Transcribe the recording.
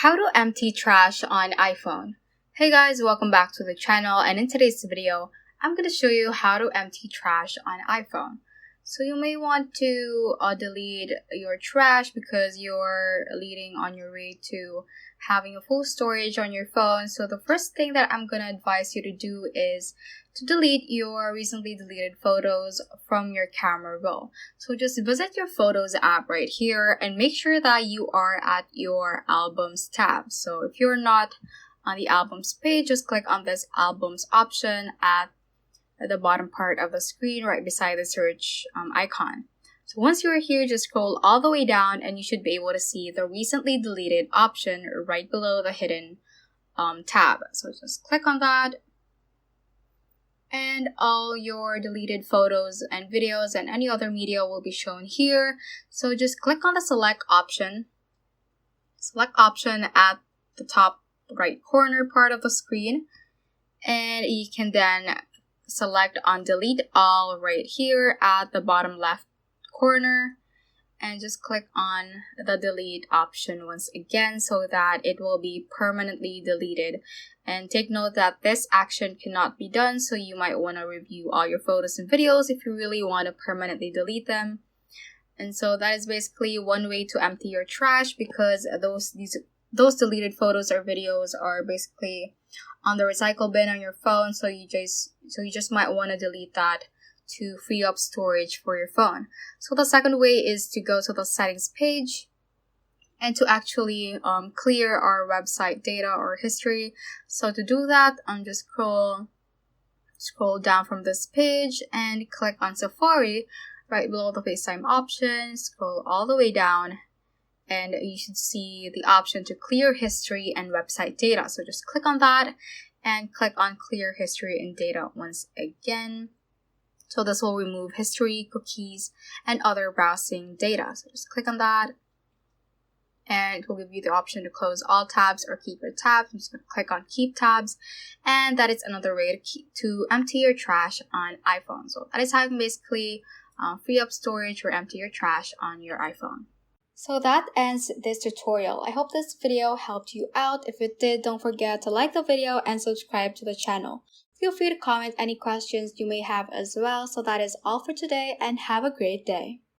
How to empty trash on iPhone. Hey guys, welcome back to the channel, and in today's video, I'm going to show you how to empty trash on iPhone. So you may want to delete your trash because you're leading on your way to having a full storage on your phone. So the first thing that I'm going to advise you to do is to delete your recently deleted photos from your camera roll. So just visit your Photos app right here and make sure that you are at your Albums tab. So if you're not on the Albums page, just click on this Albums option at the bottom part of the screen right beside the search icon. So once you're here, just scroll all the way down and you should be able to see the recently deleted option right below the hidden tab. So just click on that and all your deleted photos and videos and any other media will be shown here. So just click on the select option at the top right corner part of the screen, and you can then select on delete all right here at the bottom left corner and just click on the delete option once again so that it will be permanently deleted. And take note that this action cannot be done, so you might want to review all your photos and videos if you really want to permanently delete them. And so that is basically one way to empty your trash, because those deleted photos or videos are basically on the recycle bin on your phone, so you just might want to delete that to free up storage for your phone. So the second way is to go to the settings page and to actually clear our website data or history. So to do that, just scroll down from this page and click on Safari right below the FaceTime option. Scroll all the way down and you should see the option to clear history and website data. So just click on that and click on clear history and data once again. So this will remove history, cookies, and other browsing data. So just click on that and it will give you the option to close all tabs or keep your tabs. I'm just going to click on keep tabs, and that is another way to empty your trash on iPhone. So that is how you can basically free up storage or empty your trash on your iPhone. So that ends this tutorial. I hope this video helped you out. If it did, don't forget to like the video and subscribe to the channel. Feel free to comment any questions you may have as well. So that is all for today, and have a great day.